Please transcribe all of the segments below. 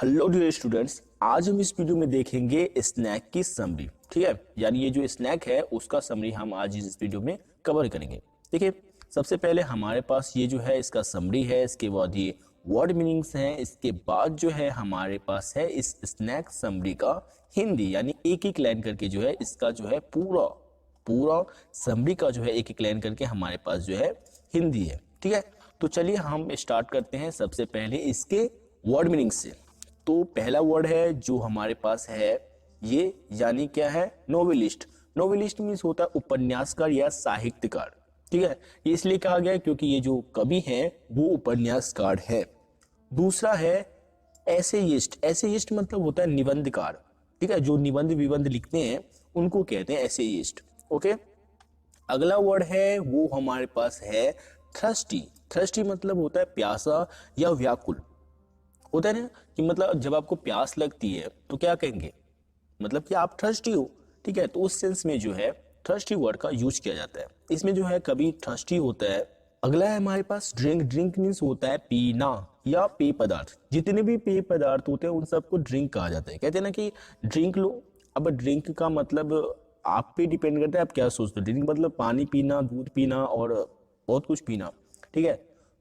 Hello dear students, आज हम इस वीडियो में देखेंगे स्नैक की समरी। ठीक है, यानी ये जो स्नैक है उसका समरी हम आज इस वीडियो में कवर करेंगे। देखिए, सबसे पहले हमारे पास ये जो है इसका समरी है, इसके बाद ये वर्ड मीनिंग्स हैं, इसके बाद जो है हमारे पास है इस स्नैक समरी का हिंदी, यानी एक एक लाइन करके जो है इसका जो है पूरा पूरा समरी का जो है एक एक लाइन करके हमारे पास जो है हिंदी है। ठीक है, तो चलिए हम स्टार्ट करते हैं सबसे पहले इसके वर्ड मीनिंग से। तो पहला वर्ड है जो हमारे पास है ये, यानी क्या है, नोवेलिस्ट। नोवेलिस्ट मीन्स होता है उपन्यासकार या साहित्यकार। ठीक है, ये इसलिए कहा गया है क्योंकि ये जो कवि हैं वो उपन्यासकार है। दूसरा है एसेइस्ट। एसेइस्ट मतलब होता है निबंधकार। ठीक है, जो निबंध विबंध लिखते हैं उनको कहते हैं एसेइस्ट। ओके, अगला वर्ड है वो हमारे पास है थ्रस्टी। थ्रस्टी मतलब होता है प्यासा या व्याकुल। होता है ना कि मतलब जब आपको प्यास लगती है तो क्या कहेंगे, मतलब कि आप थर्स्टी हो। ठीक है, तो उस सेंस में जो है थर्स्टी वर्ड का यूज किया जाता है। इसमें जो है कभी थर्स्टी होता है। अगला है हमारे पास ड्रिंक। ड्रिंक मीन्स होता है पीना या पेय पदार्थ। जितने भी पेय पदार्थ होते हैं उन सबको ड्रिंक कहा जाता है। कहते हैं ना कि ड्रिंक लो। अब ड्रिंक का मतलब आप पे डिपेंड करता है आप क्या सोचते हो। ड्रिंक मतलब पानी पीना, दूध पीना और बहुत कुछ पीना। ठीक है,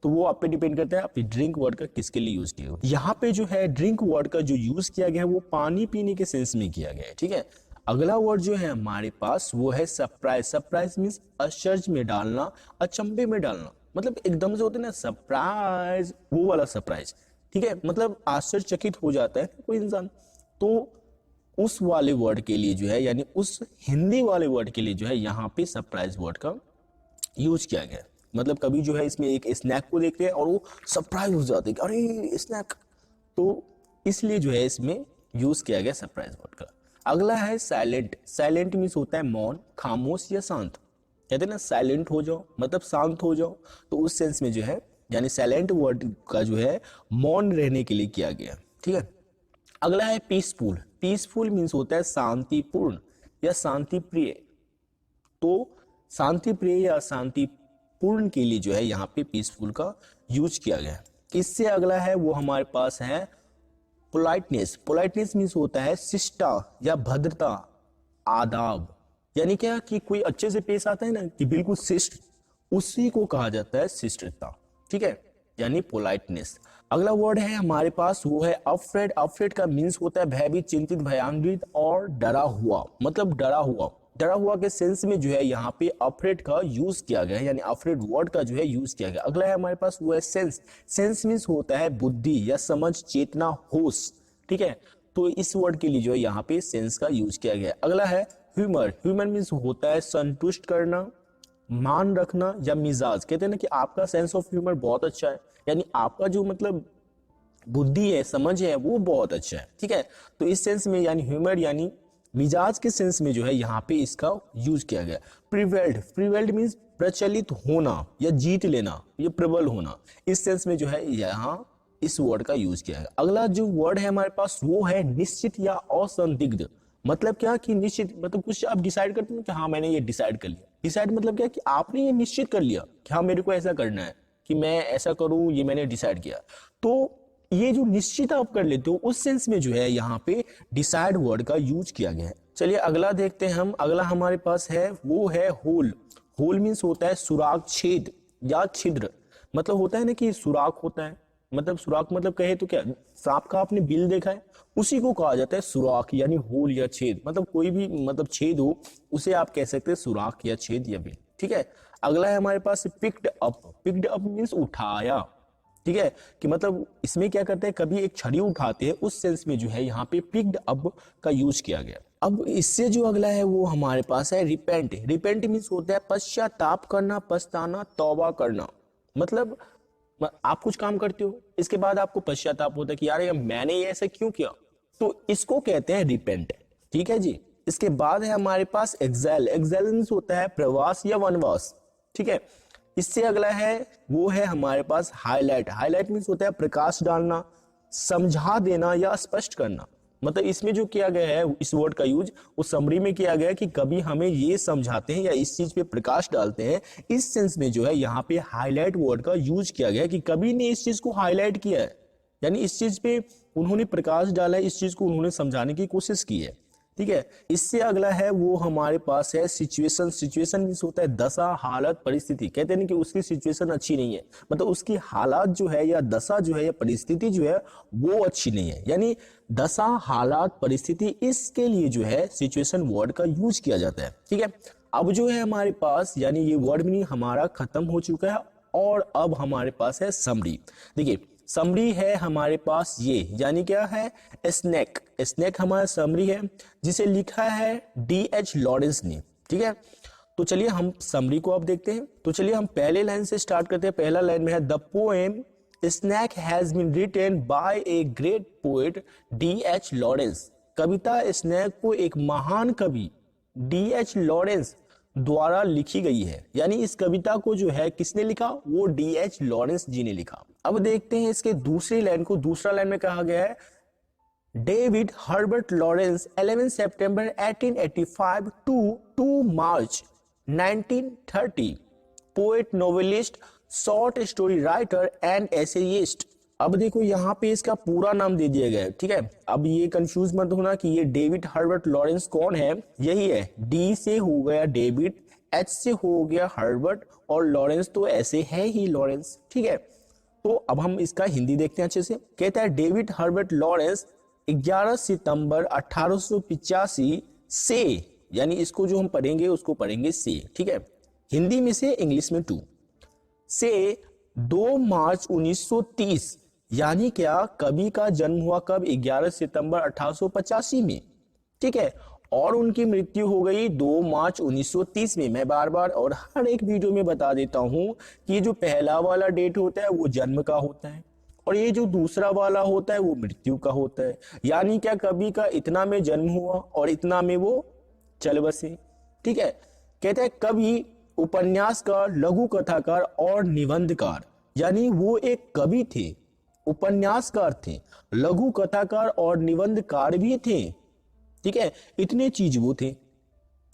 तो वो आप पे डिपेंड करता है आप ड्रिंक वर्ड का किसके लिए यूज किया। यहाँ पे जो है ड्रिंक वर्ड का जो यूज किया गया है वो पानी पीने के सेंस में किया गया है। ठीक है, अगला वर्ड जो है हमारे पास वो है सरप्राइज। सरप्राइज मीन्स आश्चर्य में डालना, अचंभे में डालना। मतलब एकदम से होते हैं ना सरप्राइज, वो वाला सरप्राइज। ठीक है, मतलब आश्चर्यचकित हो जाता है कोई इंसान। तो उस वाले वर्ड के लिए जो है, यानी उस हिंदी वाले वर्ड के लिए जो है यहाँ पे सरप्राइज वर्ड का यूज किया गया है। मतलब कभी जो है इसमें एक स्नैक को देखते हैं और वो सरप्राइज हो जाते हैं कि अरे स्नैक, तो इसलिए जो है इसमें यूज किया गया सरप्राइज वर्ड का। अगला है साइलेंट। साइलेंट मीन्स होता है मौन, खामोश या शांत। कहते हैं ना साइलेंट हो जाओ मतलब शांत हो जाओ, तो उस सेंस में जो है यानी साइलेंट वर्ड का जो है मौन रहने के लिए किया गया। ठीक है, अगला है पीसफुल। पीसफुल मीन्स होता है शांतिपूर्ण या शांति प्रिय। तो शांति प्रिय या शांति पूर्ण के लिए जो है यहाँ पे पीसफुल का यूज किया गया है। इससे अगला है वो हमारे पास है पोलाइटनेस। पोलाइटनेस मीन्स होता है शिष्टा या भद्रता, आदाब। यानी क्या कि कोई अच्छे से पेश आता है ना कि बिल्कुल शिष्ट, उसी को कहा जाता है शिष्टता। ठीक है, यानी पोलाइटनेस। अगला वर्ड है हमारे पास वो है अफ्रेड। अफ्रेड का मीन्स होता है भयभीत, चिंतित, भयान्वित और डरा हुआ। मतलब डरा हुआ, डरा हुआ के सेंस में जो है यहाँ पे अफ्रेड का यूज किया गया है, यानी अफ्रेड वर्ड का जो है यूज किया गया। अगला है हमारे पास वो है सेंस। सेंस मीन्स होता है बुद्धि या समझ, चेतना, होश। ठीक है, तो इस वर्ड के लिए जो है यहाँ पे सेंस का यूज किया गया। अगला है ह्यूमर। ह्यूमर मीन्स होता है संतुष्ट करना, मान रखना या मिजाज। कहते हैं ना कि आपका सेंस ऑफ ह्यूमर बहुत अच्छा है, यानी आपका जो मतलब बुद्धि है, समझ है, वो बहुत अच्छा है। ठीक है, तो इस सेंस में यानी ह्यूमर यानी मिजाज के सेंस में जो है यहाँ पे इसका यूज किया गया। प्रिवेल्ड। प्रिवेल्ड मीन्स प्रचलित होना या जीत लेना या प्रबल होना। इस सेंस में जो है यहाँ इस वर्ड का यूज किया गया। अगला जो वर्ड है हमारे पास वो है निश्चित या असंदिग्ध। मतलब क्या कि निश्चित मतलब कुछ आप डिसाइड करते हैं कि हाँ मैंने ये डिसाइड कर लिया। डिसाइड मतलब क्या कि आपने ये निश्चित कर लिया कि हाँ मेरे को ऐसा करना है, कि मैं ऐसा करूं, ये मैंने डिसाइड किया। तो ये जो निश्चित आप कर लेते हो उस सेंस में जो है यहाँ पे डिसाइड वर्ड का यूज किया गया है। चलिए अगला देखते हैं हम। अगला हमारे पास है वो है होल। होल मीन्स होता है सुराख, छेद या छिद्र। मतलब होता है ना कि सुराख होता है, मतलब सुराख मतलब कहे तो क्या, सांप का आपने बिल देखा है, उसी को कहा जाता है सुराख यानी होल या छेद। मतलब कोई भी मतलब छेद हो उसे आप कह सकते हैं सुराख या छेद या बिल। ठीक है, अगला है हमारे पास picked up. Picked up means उठाया। ठीक है, कि मतलब इसमें क्या करते हैं, कभी एक छड़ी उठाते हैं, उस सेंस में जो है यहाँ पे पिक्ड अप का यूज किया गया। अब इससे जो अगला है वो हमारे पास है रिपेंट। रिपेंट मीन्स होता है पश्चाताप करना, पछताना, तौबा करना। मतलब आप कुछ काम करते हो, इसके बाद आपको पश्चाताप होता है कि यार मैंने ये ऐसा क्यों किया, तो इसको कहते हैं रिपेंट। ठीक है जी, इसके बाद है हमारे पास एक्साइल। एक्साइल मीन्स होता है प्रवास या वनवास। ठीक है, इससे अगला है वो है हमारे पास हाईलाइट। हाईलाइट मीन्स होता है प्रकाश डालना, समझा देना या स्पष्ट करना। मतलब इसमें जो किया गया है इस वर्ड का यूज उस समरी में किया गया है कि कभी हमें ये समझाते हैं या इस चीज पे प्रकाश डालते हैं, इस सेंस में जो है यहाँ पे हाईलाइट वर्ड का यूज किया गया है कि कभी ने इस चीज को हाईलाइट किया है। यानी इस चीज पे उन्होंने प्रकाश डाला है, इस चीज को उन्होंने समझाने की कोशिश की है। ठीक है, इससे अगला है वो हमारे पास है सिचुएशन। सिचुएशन मींस होता है दशा, हालत, परिस्थिति। कहते हैं कि उसकी सिचुएशन अच्छी नहीं है, मतलब उसकी हालात जो है या दशा जो है या परिस्थिति जो है वो अच्छी नहीं है। यानी दशा, हालात, परिस्थिति, इसके लिए जो है सिचुएशन वर्ड का यूज किया जाता है। ठीक है, अब जो है हमारे पास यानी ये वर्ड मीनिंग हमारा खत्म हो चुका है और अब हमारे पास है समरी। देखिए समरी है हमारे पास ये, यानी क्या है, स्नैक। स्नैक हमारा समरी है जिसे लिखा है D.H. लॉरेंस ने। ठीक है, तो चलिए हम समरी को अब देखते हैं। तो चलिए हम पहले लाइन से स्टार्ट करते हैं। पहला लाइन में है the poem snake has been written by a great poet D.H. Lawrence. कविता स्नैक को एक महान कवि D.H. लॉरेंस द्वारा लिखी गई है। यानी इस कविता को जो है किसने लिखा, वो D.H. लॉरेंस जी ने लिखा। अब देखते हैं इसके दूसरी लाइन को। दूसरा लाइन में कहा गया है डेविड हर्बर्ट लॉरेंस 11 सितंबर 1885 to 2 March 1930, poet, novelist, short story writer and essayist. अब देखो यहाँ पे इसका पूरा नाम दे दिया गया है। ठीक है, अब ये कंफ्यूज मत होना कि ये डेविड हर्बर्ट लॉरेंस कौन है। यही है, डी से हो गया डेविड, एच से हो गया हर्बर्ट और लॉरेंस तो ऐसे है ही लॉरेंस। ठीक है, तो अब हम इसका हिंदी देखते हैं अच्छे से। कहता है डेविड हर्बर्ट लॉरेंस 11 सितंबर 1885 से, यानी इसको जो हम पढ़ेंगे उसको पढ़ेंगे से। ठीक है, हिंदी में से, इंग्लिश में 2 से 2 मार्च 1930, यानी क्या, कवि का जन्म हुआ कब, 11 सितंबर 1885 में। ठीक है, और उनकी मृत्यु हो गई 2 मार्च 1930 में। मैं बार बार और हर एक वीडियो में बता देता हूं कि जो पहला वाला डेट होता है वो जन्म का होता है और ये जो दूसरा वाला होता है वो मृत्यु का होता है। यानी क्या, कवि का इतना में जन्म हुआ और इतना में वो चल बसे। ठीक है, कहते हैं कवि, उपन्यासकार, लघु कथाकार और निबंधकार। यानी वो एक कवि थे, उपन्यासकार थे, लघु कथाकार और निबंधकार भी थे। ठीक है, इतने चीज वो थे।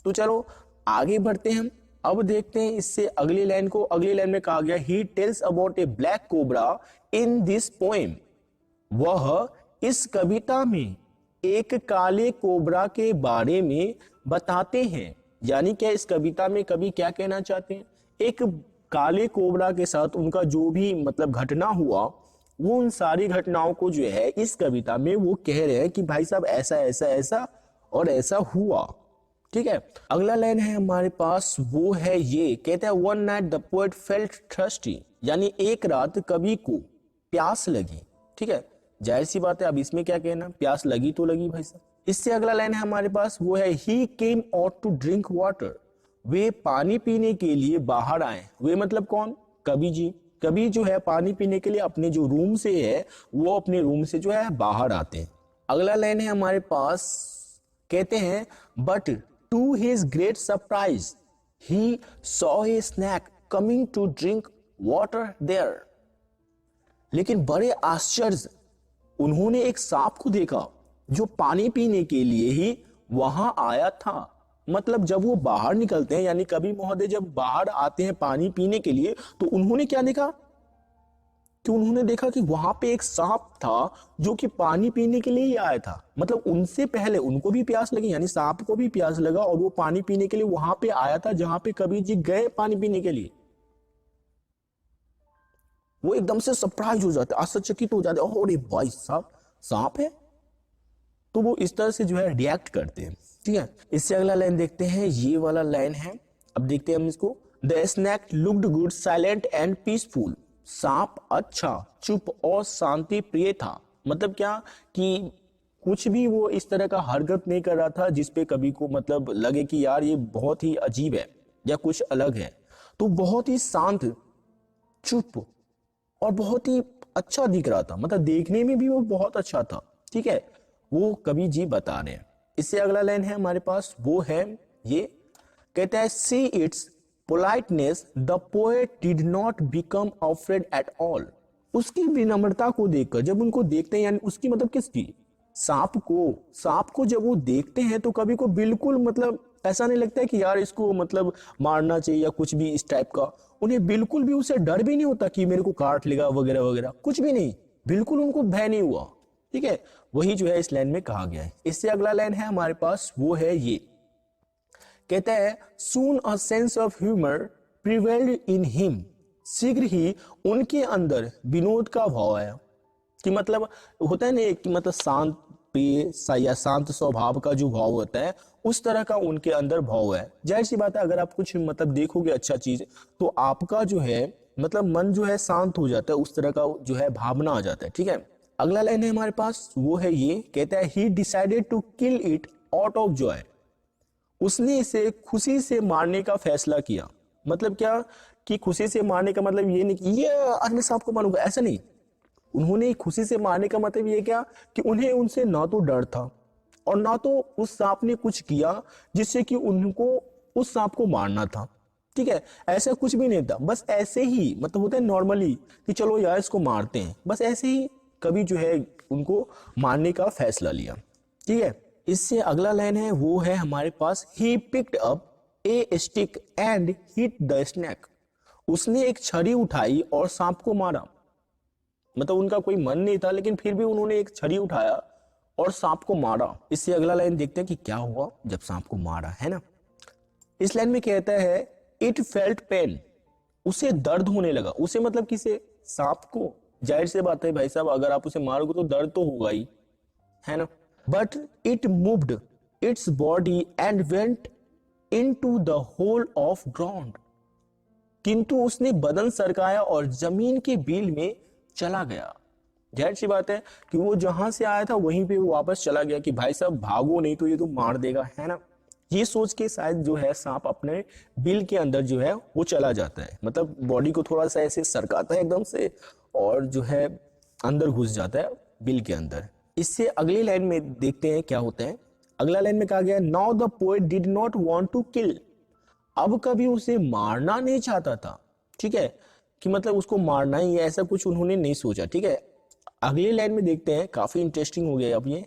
तो चलो आगे बढ़ते हैं हम। अब देखते हैं इससे अगली लाइन को। अगली लाइन में कहा गया he tells about A black cobra in this poem. वह इस कविता में एक काले कोबरा के बारे में बताते हैं। यानी क्या, इस कविता में कवि क्या कहना चाहते हैं, एक काले कोबरा के साथ उनका जो भी मतलब घटना हुआ, वो उन सारी घटनाओं को जो है इस कविता में वो कह रहे हैं कि भाई साहब ऐसा ऐसा ऐसा और ऐसा हुआ। ठीक है, अगला लाइन है हमारे पास, वो है ये, कहता है one night the poet felt thirsty. यानी एक रात कवि को प्यास लगी। ठीक है, जाहिर सी बात है, अब इसमें क्या कहना, प्यास लगी तो लगी भाई साहब। इससे अगला लाइन है हमारे पास, वो है he came out to drink water. वे पानी पीने के लिए बाहर आए। वे मतलब कौन, कवि जी। कवि जो है पानी पीने के लिए अपने जो रूम से है वो अपने रूम से जो है बाहर आते हैं। अगला लाइन है हमारे पास, कहते हैं but to his great surprise he saw a snake coming to drink water there. लेकिन बड़े आश्चर्य, उन्होंने एक सांप को देखा जो पानी पीने के लिए ही वहां आया था। मतलब जब वो बाहर निकलते हैं, यानी कवि महोदय जब बाहर आते हैं पानी पीने के लिए, तो उन्होंने क्या देखा कि उन्होंने देखा कि वहां पे एक सांप था जो कि पानी पीने के लिए ही आया था। मतलब उनसे पहले उनको भी प्यास लगी, यानी सांप को भी प्यास लगा और वो पानी पीने के लिए वहां पे आया था जहां पे कवि जी गए पानी पीने के लिए। वो एकदम से सरप्राइज हो जाते, आश्चर्यचकित हो जाते, अरे भाई साहब सांप है। तो वो इस तरह से जो है रिएक्ट करते हैं। ठीक है, इससे अगला लाइन देखते हैं, ये वाला लाइन है। अब देखते हैं हम इसको, the snake looked good, silent and peaceful. सांप अच्छा, चुप और शांति प्रिय था। मतलब क्या कि कुछ भी वो इस तरह का हरकत नहीं कर रहा था जिसपे कवि को मतलब लगे कि यार ये बहुत ही अजीब है या कुछ अलग है। तो बहुत ही शांत, चुप और बहुत ही अच्छा दिख रहा था, मतलब देखने में भी वो बहुत अच्छा था। ठीक है, वो कवि जी बता रहे हैं। इससे अगला लाइन है हमारे पास, वो है ये, कहता है see it's politeness the poet did not become afraid at all. उसकी विनम्रता को देखकर, जब उनको देखते हैं, यानी उसकी मतलब किसकी, सांप को जब वो देखते हैं तो कवि को बिल्कुल मतलब ऐसा नहीं लगता है कि यार इसको मतलब मारना चाहिए या कुछ भी इस टाइप का। उन्हें बिल्कुल भी उससे डर भी नहीं होता कि मेरे को काट लेगा वगैरह वगैरह, कुछ भी नहीं। बिल्कुल उनको भय नहीं हुआ। ठीक है, वही जो है इस लाइन में कहा गया है। इससे अगला लाइन है हमारे पास, वो है ये, कहता है soon a sense of humour prevailed in him, शीघ्र ही उनके अंदर विनोद का भाव आया। कि मतलब होता है ना कि मतलब शांत प्रिय या शांत स्वभाव का जो भाव होता है, उस तरह का उनके अंदर भाव है। जाहिर सी बात है, अगर आप कुछ मतलब देखोगे अच्छा चीज, तो आपका जो है मतलब मन जो है शांत हो जाता है, उस तरह का जो है भावना आ जाता है। ठीक है, अगला लाइन है हमारे पास, वो है ये, कहता है he decided to kill it out of joy, उसने इसे खुशी से मारने का फैसला किया। मतलब क्या, कि खुशी से मारने का मतलब ये नहीं कि ये अन्य सांप को मारूंगा, ऐसा नहीं। उन्होंने खुशी से मारने का मतलब ये क्या, कि उन्हें उनसे ना तो डर था और ना तो उस सांप ने कुछ किया जिससे कि उनको उस सांप को मारना था। ठीक है, ऐसा कुछ भी नहीं था, बस ऐसे ही मतलब होता है नॉर्मली कि चलो यार इसको मारते हैं, बस ऐसे ही कभी जो है उनको मारने का फैसला लिया। ठीक है, इससे अगला लाइन है, वो है हमारे पास, he picked up a stick and hit the snake, उसने एक छड़ी उठाई और सांप को मारा। मतलब उनका कोई मन नहीं था, लेकिन फिर भी उन्होंने एक छड़ी उठाया और सांप को मारा। इससे अगला लाइन देखते हैं कि क्या हुआ जब सांप को मारा, है ना। इस लाइन में कहता है इट फेल्ट पेन, उसे दर्द होने लगा। उसे मतलब किसे, सांप को। जाहिर सी बात है भाई साहब, अगर आप उसे मारोगे तो दर्द तो होगा ही, है ना। But it moved its body and went into the hole of ground, किंतु उसने बदन सरकाया और जमीन के बिल में चला गया। जाहिर सी बात है कि वो जहां से आया था वहीं पे वो वापस चला गया, कि भाई साहब भागो नहीं तो ये तो मार देगा, है ना। ये सोच के शायद जो है सांप अपने बिल के अंदर जो है वो चला जाता है, मतलब बॉडी को थोड़ा सा ऐसे सरकाता है एकदम से, और जो है अंदर घुस जाता है बिल के अंदर। इससे अगली लाइन में देखते हैं क्या होता है। अगला लाइन में कहा गया now the poet did not want to kill, अब कभी उसे मारना नहीं चाहता था। ठीक है, कि मतलब उसको मारना ही है, ऐसा कुछ उन्होंने नहीं सोचा। ठीक है, अगली लाइन में देखते हैं, काफी इंटरेस्टिंग हो गया अब ये,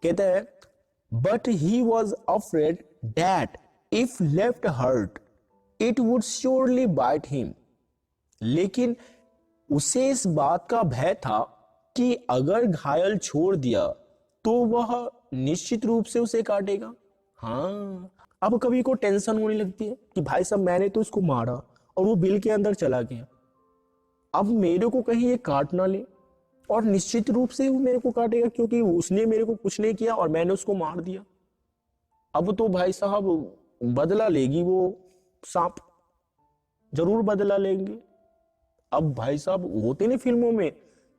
कहता है but he was afraid that if left hurt it would surely bite him, लेकिन उसे इस बात का भय था कि अगर घायल छोड़ दिया तो वह निश्चित रूप से उसे काटेगा। हाँ, अब कभी को टेंशन होने लगती है कि भाई साहब मैंने तो इसको मारा और वो बिल के अंदर चला गया, अब मेरे को कहीं ये काट ना ले, और निश्चित रूप से वो मेरे को काटेगा क्योंकि उसने मेरे को कुछ नहीं किया और मैंने उसको मार दिया। अब तो भाई साहब बदला लेगी वो सांप, जरूर बदला लेंगे। अब भाई साहब होते नहीं फिल्मों में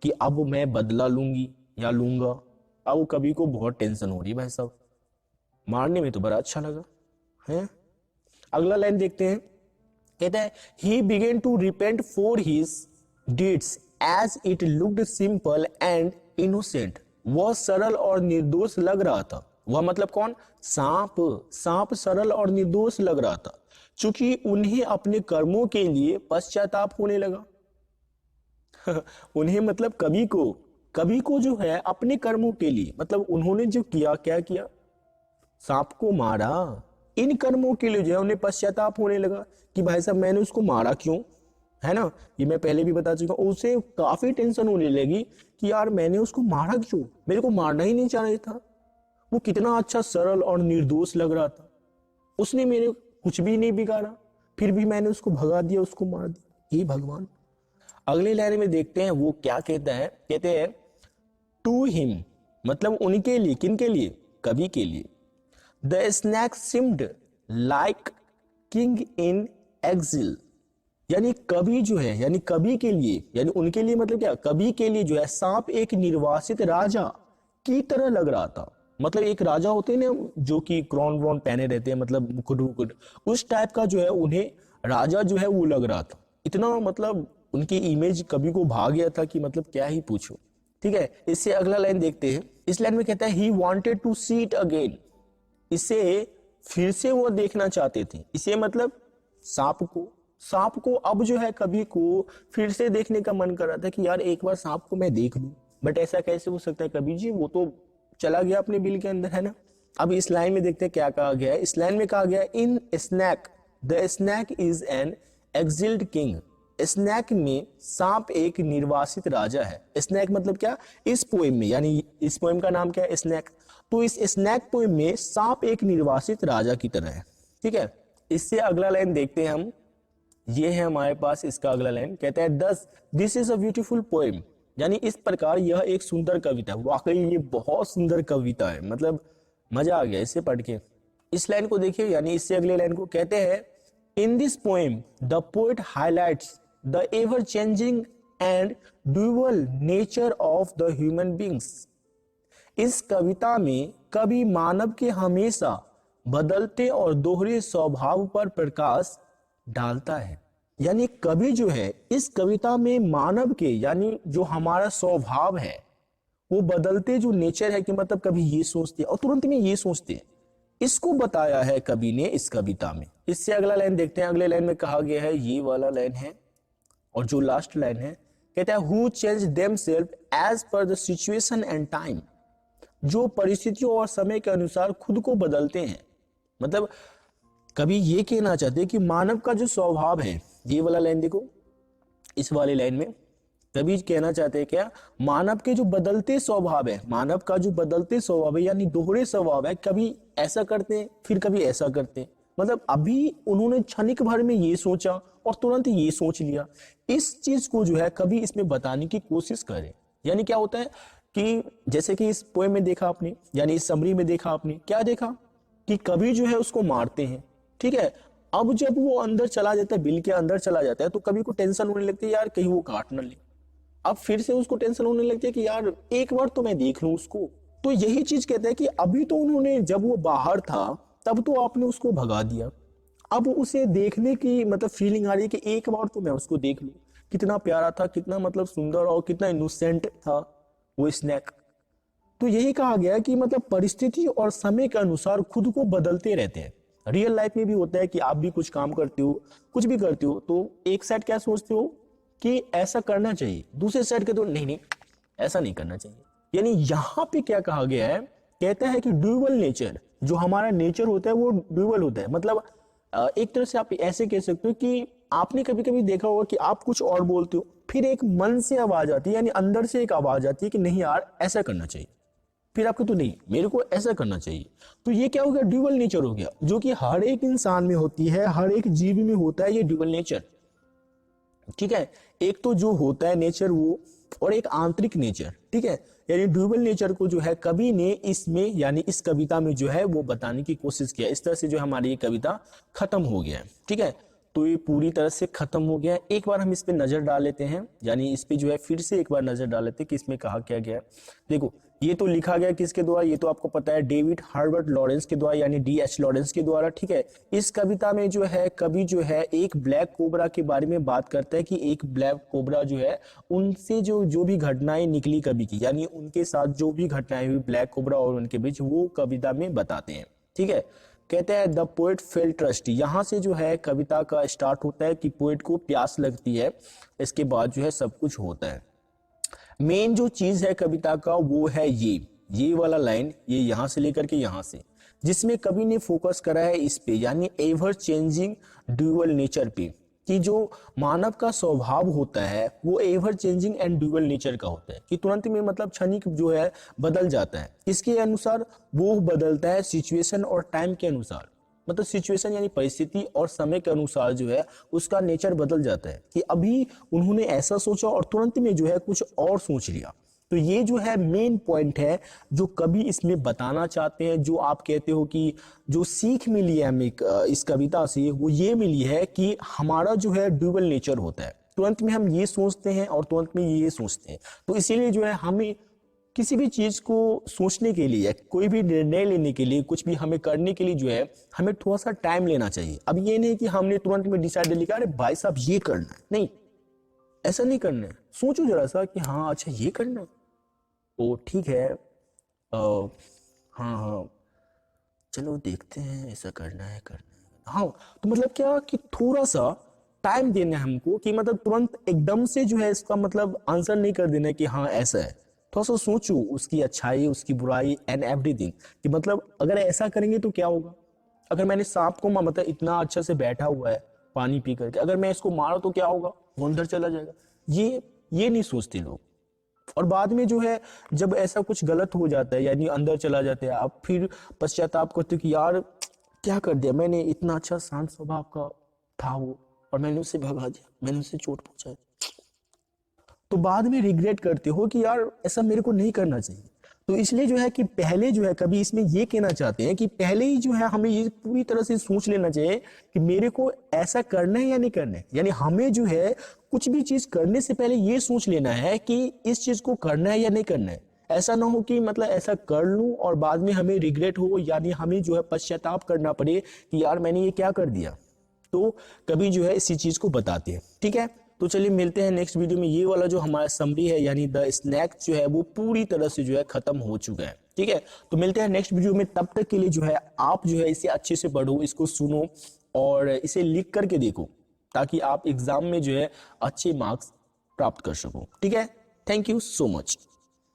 कि अब मैं बदला लूंगी या लूंगा, अब कभी को बहुत टेंशन हो रही है भाई साहब। मारने में तो बड़ा अच्छा लगा है। अगला लाइन देखते हैं, कहता है he began to repent for his deeds as it looked simple and innocent, वह सरल और निर्दोष लग रहा था। वह मतलब कौन, सांप। सांप सरल और निर्दोष लग रहा था, चूंकि उन्हें अपने कर्मों के लिए पश्चाताप होने लगा। उन्हें मतलब कभी को जो है अपने कर्मों के लिए, मतलब उन्होंने जो किया, क्या किया, सांप को मारा, इन कर्मों के लिए जो है उन्हें पश्चाताप होने लगा कि भाई साहब मैंने उसको मारा क्यों, है ना। ये मैं पहले भी बता चुका हूं। उसे काफी टेंशन होने लगी कि यार मैंने उसको मारा क्यों, मेरे को मारना ही नहीं चाह रहा था, वो कितना अच्छा सरल और निर्दोष लग रहा था, उसने मेरे कुछ भी नहीं बिगाड़ा, फिर भी मैंने उसको भगा दिया, उसको मार दिया, हे भगवान। अगले लाइन में देखते हैं वो क्या कहता है, कहते हैं टू हिम, मतलब उनके लिए, किन के लिए, कवि के लिए, the snake seemed like king in exile, यानी कवि जो है, यानी कवि के लिए, यानी उनके लिए मतलब क्या, कवि के लिए जो है सांप एक निर्वासित राजा की तरह लग रहा था। मतलब एक राजा होते हैं ना जो कि क्राउन व्रॉन पहने रहते हैं, मतलब मुकुट मुकुट, उस टाइप का जो है उन्हें राजा जो है वो लग रहा था। इतना मतलब उनकी इमेज कवि को भा गया था कि मतलब क्या ही पूछो। ठीक है, इससे अगला लाइन देखते हैं। इस लाइन में कहता है he wanted to see it again, इसे फिर से वो देखना चाहते थे। इसे मतलब सांप को अब जो है कवि को फिर से देखने का मन कर रहा था कि यार एक बार सांप को मैं देख लूं, बट ऐसा कैसे हो सकता है कवि जी, वो तो चला गया अपने बिल के अंदर, है ना। अब इस लाइन में देखते हैं क्या कहा गया है। इस लाइन में कहा गया in snake the snake is an exiled king, snake में सांप एक निर्वासित राजा है। स्नैक मतलब क्या, इस पोएम में, यानी इस पोएम का नाम क्या है, स्नैक। तो इस स्नैक पोएम में सांप एक निर्वासित राजा की तरह है। ठीक है, इससे अगला लाइन देखते हैं हम। ये है हमारे पास इसका अगला लाइन, कहता है दस this is a beautiful poem, यानी इस प्रकार यह एक सुंदर कविता है। वाकई ये बहुत सुंदर कविता है, मतलब मजा आ गया इसे पढ़ के। इस लाइन को देखिए, यानी इससे अगले लाइन को कहते हैं in this poem the poet highlights the ever changing and dual nature of the human beings. इस कविता में कवि मानव के हमेशा बदलते और दोहरे स्वभाव पर प्रकाश डालता है। यानी कवि जो है इस कविता में मानव के, यानी जो हमारा स्वभाव है, वो बदलते जो नेचर है कि मतलब कभी ये सोचते और तुरंत में ये सोचते हैं, इसको बताया है कवि ने इस कविता में। इससे अगला लाइन देखते हैं। अगले लाइन में कहा गया है, ये वाला लाइन है और जो लास्ट लाइन है, कहता है who change themselves as per the situation and time, जो परिस्थितियों और समय के अनुसार खुद को बदलते हैं। मतलब कभी ये कहना चाहते हैं कि मानव का जो स्वभाव है, ये वाला लाइन देखो, इस वाले लाइन में कभी कहना चाहते हैं क्या, मानव के जो बदलते स्वभाव है, मानव का जो बदलते स्वभाव है यानी दोहरे स्वभाव है, कभी ऐसा करते हैं फिर कभी ऐसा करते हैं। मतलब अभी उन्होंने क्षणिक भर में ये सोचा और तुरंत ये सोच लिया। इस चीज को जो है कभी इसमें बताने की कोशिश करें। यानी क्या होता है कि जैसे कि इस पोएम में देखा आपने, यानी इस समरी में देखा आपने, क्या देखा कि कभी जो है उसको मारते हैं। ठीक है, अब जब वो अंदर चला जाता है, बिल के अंदर चला जाता है, तो कभी को टेंशन होने लगती है यार कहीं वो काट ना ले। अब फिर से उसको टेंशन होने लगती है कि यार एक बार तो मैं देख लूं उसको। तो यही चीज कहते हैं कि अभी तो उन्होंने, जब वो बाहर था तब तो आपने उसको भगा दिया, अब उसे देखने की मतलब फीलिंग आ रही है कि एक बार तो मैं उसको देख लूं, कितना प्यारा था, कितना मतलब सुंदर और कितना इनोसेंट था वो स्नैक। तो यही कहा गया कि मतलब परिस्थिति और समय के अनुसार खुद को बदलते रहते हैं। रियल लाइफ में भी होता है कि आप भी कुछ काम करते हो, कुछ भी करते हो, तो एक साइड क्या सोचते हो कि ऐसा करना चाहिए, दूसरे साइड के तो नहीं नहीं ऐसा नहीं करना चाहिए। यानी यहाँ पे क्या कहा गया है, कहता है कि ड्यूअल नेचर, जो हमारा नेचर होता है वो ड्यूअल होता है। मतलब एक तरह से आप ऐसे कह सकते हो कि आपने कभी कभी देखा होगा कि आप कुछ और बोलते हो, फिर एक मन से आवाज आती है, यानी अंदर से एक आवाज आती है कि नहीं यार ऐसा करना चाहिए, फिर आपको तो नहीं मेरे को ऐसा करना चाहिए। तो ये क्या हो गया, ड्यूअल नेचर हो गया, जो कि हर एक इंसान में होती है, हर एक जीव में होता है ये ड्यूअल नेचर। ठीक है, एक तो जो होता है नेचर वो, और एक आंतरिक नेचर। ठीक है, यानी ड्यूअल नेचर को जो है कवि ने इसमें, यानी इस कविता में जो है वो बताने की कोशिश किया। इस तरह से जो हमारी ये कविता खत्म हो गया है। ठीक है, तो ये पूरी तरह से खत्म हो गया है। एक बार हम इस पे नजर डाल लेते हैं, यानी इस पे जो है फिर से एक बार नजर डाल लेते हैं कि इसमें कहा क्या गया है। देखो, ये तो लिखा गया किसके द्वारा, ये तो आपको पता है डेविड हर्बर्ट लॉरेंस के द्वारा, यानी D.H. लॉरेंस के द्वारा। ठीक है, इस कविता में जो है कवि जो है एक ब्लैक कोबरा के बारे में बात करता है कि एक ब्लैक कोबरा जो है, उनसे जो भी घटनाएं निकली कवि की, यानी उनके साथ जो भी घटनाएं हुई ब्लैक कोबरा और उनके बीच, वो कविता में बताते हैं। ठीक है, कहते हैं द पोएट फेल्ट ट्रस्टी, यहाँ से जो है कविता का स्टार्ट होता है कि पोएट को प्यास लगती है, इसके बाद जो है सब कुछ होता है। मेन जो चीज है कविता का वो है ये वाला लाइन, ये यहाँ से लेकर के यहाँ से, जिसमें कवि ने फोकस करा है इस पे, यानी एवर चेंजिंग ड्यूअल नेचर पे, कि जो मानव का स्वभाव होता है वो ever changing and dual nature का होता है, कि तुरंत में मतलब क्षणिक जो है बदल जाता है। इसके अनुसार वो बदलता है सिचुएशन और टाइम के अनुसार, मतलब सिचुएशन यानी परिस्थिति और समय के अनुसार जो है उसका नेचर बदल जाता है, कि अभी उन्होंने ऐसा सोचा और तुरंत में जो है कुछ और सोच लिया। तो ये जो है मेन पॉइंट है जो कवि इसमें बताना चाहते हैं। जो आप कहते हो कि जो सीख मिली है हमें इस कविता से, वो ये मिली है कि हमारा जो है ड्यूअल नेचर होता है, तुरंत में हम ये सोचते हैं और तुरंत में ये सोचते हैं। तो इसीलिए जो है हमें किसी भी चीज को सोचने के लिए, कोई भी निर्णय लेने के लिए, कुछ भी हमें करने के लिए जो है हमें थोड़ा सा टाइम लेना चाहिए। अब ये नहीं कि हमने तुरंत में डिसाइड लिखा अरे भाई साहब ये करना है, नहीं, ऐसा नहीं करना है। सोचो जरा सा कि हाँ अच्छा ये करना है, तो ठीक है, हाँ हाँ चलो देखते हैं, ऐसा करना है। हाँ, तो मतलब क्या कि थोड़ा सा टाइम देना है हमको, कि मतलब तुरंत एकदम से जो है इसका मतलब आंसर नहीं कर देना है कि हाँ ऐसा है। थोड़ा सा सोचो उसकी अच्छाई, उसकी बुराई एंड एवरीथिंग, कि मतलब अगर ऐसा करेंगे तो क्या होगा। अगर मैंने सांप को मतलब इतना अच्छा से बैठा हुआ है पानी पी करके, अगर मैं इसको मारा तो क्या होगा। वो अंदर चला जाएगा। ये नहीं सोचते लोग। और बाद में जो है जब ऐसा कुछ गलत हो जाता है यानी अंदर चला जाता है, आप फिर पश्चाताप करते हो कि यार क्या कर दिया मैंने, इतना अच्छा शांत स्वभाव का था वो और मैंने उसे भगा दिया, मैंने उसे चोट पहुंचाई। तो बाद में रिग्रेट करते हो कि यार ऐसा मेरे को नहीं करना चाहिए। तो इसलिए जो है कि पहले जो है कभी इसमें ये कहना चाहते हैं कि पहले ही जो है हमें ये पूरी तरह से सोच लेना चाहिए कि मेरे को ऐसा करना है या नहीं करना है। यानी हमें जो है कुछ भी चीज करने से पहले ये सोच लेना है कि इस चीज को करना है या नहीं करना है। ऐसा ना हो कि मतलब ऐसा कर लूं और बाद में हमें रिग्रेट हो, यानी हमें जो है पश्चाताप करना पड़े कि यार मैंने ये क्या कर दिया। तो कभी जो है इसी चीज को बताते हैं। ठीक है, तो चलिए मिलते हैं नेक्स्ट वीडियो में। ये वाला जो हमारा समरी है यानी द स्नैक जो है वो पूरी तरह से जो है खत्म हो चुका है। ठीक है, तो मिलते हैं नेक्स्ट वीडियो में। तब तक के लिए जो है आप जो है इसे अच्छे से पढ़ो, इसको सुनो और इसे लिख करके देखो ताकि आप एग्जाम में जो है अच्छे मार्क्स प्राप्त कर सको। ठीक है, थैंक यू सो मच।